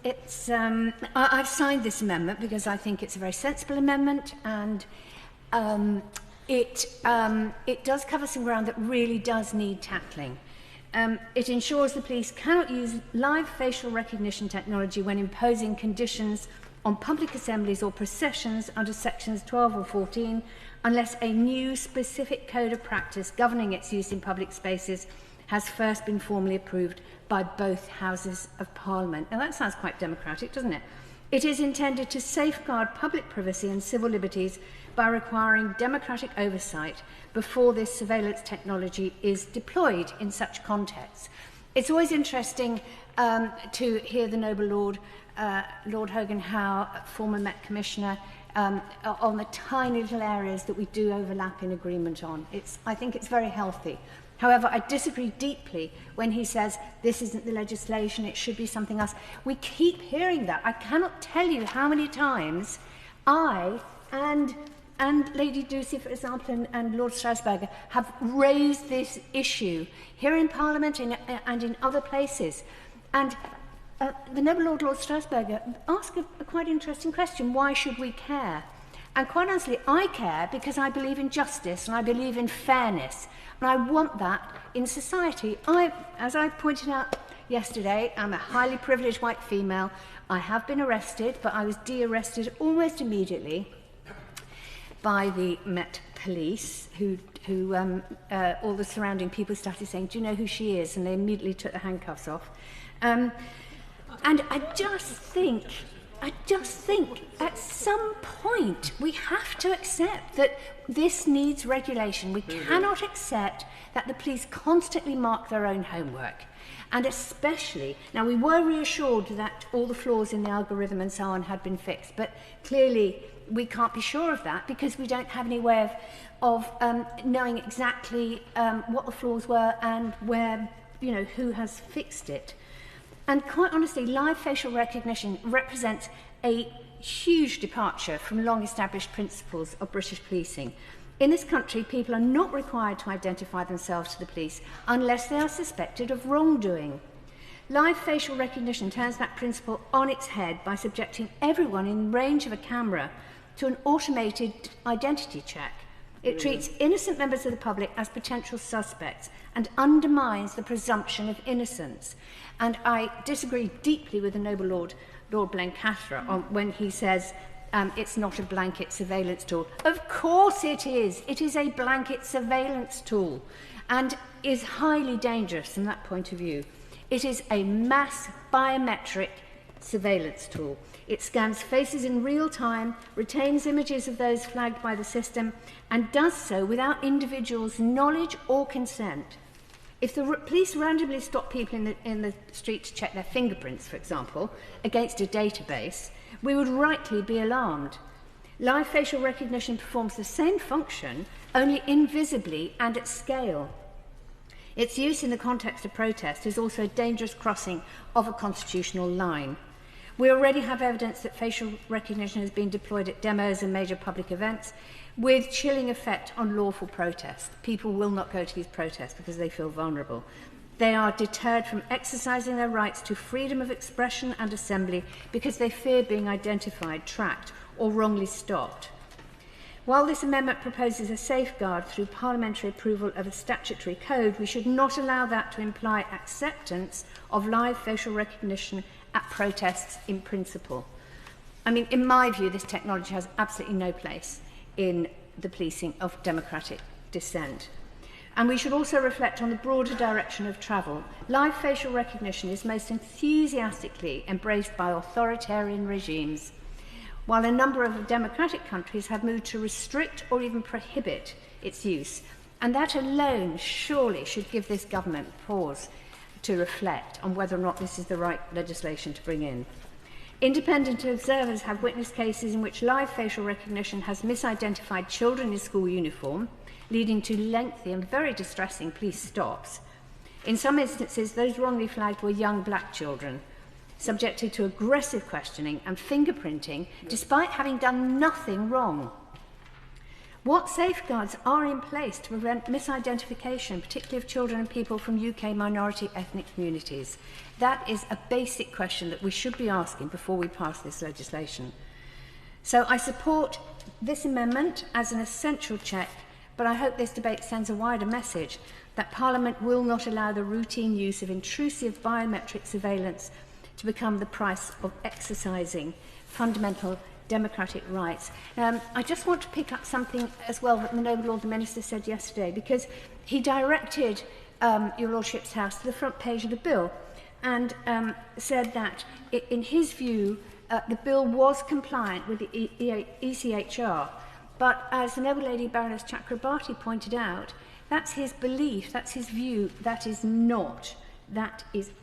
I've signed this amendment because I think it's a very sensible amendment, and it does cover some ground that really does need tackling. It ensures the police cannot use live facial recognition technology when imposing conditions on public assemblies or processions under sections 12 or 14 unless a new specific code of practice governing its use in public spaces has first been formally approved by both Houses of Parliament. Now that sounds quite democratic, doesn't it? It is intended to safeguard public privacy and civil liberties by requiring democratic oversight before this surveillance technology is deployed in such contexts. It's always interesting to hear the noble Lord, Lord Hogan Howe, former Met Commissioner, on the tiny little areas that we do overlap in agreement on. I think it's very healthy. However, I disagree deeply when he says this isn't the legislation, it should be something else. We keep hearing that. I cannot tell you how many times I and Lady Ducey, for example, and Lord Strasburger have raised this issue here in Parliament and in other places. And the noble Lord Strasburger asked a quite interesting question: why should we care? And quite honestly, I care because I believe in justice and I believe in fairness, and I want that in society. As I pointed out yesterday, I'm a highly privileged white female. I have been arrested, but I was de-arrested almost immediately by the Met Police, who all the surrounding people started saying, "Do you know who she is?" And they immediately took the handcuffs off. And I just think at some point we have to accept that this needs regulation. We cannot accept that the police constantly mark their own homework. And especially, now we were reassured that all the flaws in the algorithm and so on had been fixed, but clearly we can't be sure of that because we don't have any way of knowing exactly what the flaws were and where, who has fixed it. And quite honestly, live facial recognition represents a huge departure from long-established principles of British policing. In this country, people are not required to identify themselves to the police unless they are suspected of wrongdoing. Live facial recognition turns that principle on its head by subjecting everyone in range of a camera to an automated identity check. It treats innocent members of the public as potential suspects and undermines the presumption of innocence. And I disagree deeply with the noble Lord Blencathra when he says it's not a blanket surveillance tool. Of course it is. It is a blanket surveillance tool and is highly dangerous from that point of view. It is a mass biometric surveillance tool. It scans faces in real time, retains images of those flagged by the system, and does so without individuals' knowledge or consent. If the police randomly stop people in the street to check their fingerprints, for example, against a database, we would rightly be alarmed. Live facial recognition performs the same function, only invisibly and at scale. Its use in the context of protest is also a dangerous crossing of a constitutional line. We already have evidence that facial recognition has been deployed at demos and major public events with chilling effect on lawful protest. People will not go to these protests because they feel vulnerable. They are deterred from exercising their rights to freedom of expression and assembly because they fear being identified, tracked, or wrongly stopped. While this amendment proposes a safeguard through parliamentary approval of a statutory code, we should not allow that to imply acceptance of live facial recognition at protests in principle. I mean, in my view, this technology has absolutely no place in the policing of democratic dissent. And we should also reflect on the broader direction of travel. Live facial recognition is most enthusiastically embraced by authoritarian regimes, while a number of democratic countries have moved to restrict or even prohibit its use. And that alone surely should give this government pause to reflect on whether or not this is the right legislation to bring in. Independent observers have witnessed cases in which live facial recognition has misidentified children in school uniform, leading to lengthy and very distressing police stops. In some instances, those wrongly flagged were young black children, subjected to aggressive questioning and fingerprinting despite having done nothing wrong. What safeguards are in place to prevent misidentification, particularly of children and people from UK minority ethnic communities? That is a basic question that we should be asking before we pass this legislation. So I support this amendment as an essential check, but I hope this debate sends a wider message that Parliament will not allow the routine use of intrusive biometric surveillance to become the price of exercising fundamental democratic rights. I just want to pick up something as well that the Noble Lord the Minister said yesterday, because he directed Your Lordship's House to the front page of the bill and said that, in his view, the bill was compliant with the ECHR. But as the Noble Lady Baroness Chakrabarti pointed out, that's his belief, that's his view, that is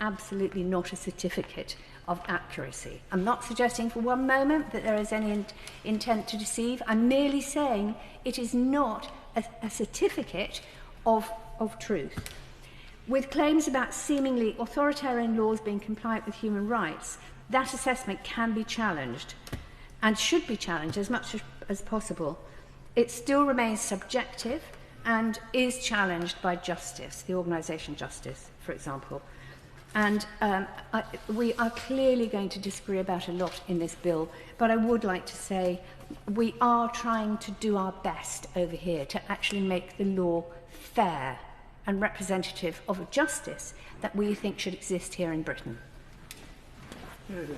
absolutely not a certificate of accuracy. I'm not suggesting for one moment that there is any intent to deceive. I'm merely saying it is not a certificate of truth. With claims about seemingly authoritarian laws being compliant with human rights, that assessment can be challenged and should be challenged as much as possible. It still remains subjective and is challenged by justice, the organisation Justice, for example. And we are clearly going to disagree about a lot in this bill, but I would like to say we are trying to do our best over here to actually make the law fair and representative of a justice that we think should exist here in Britain.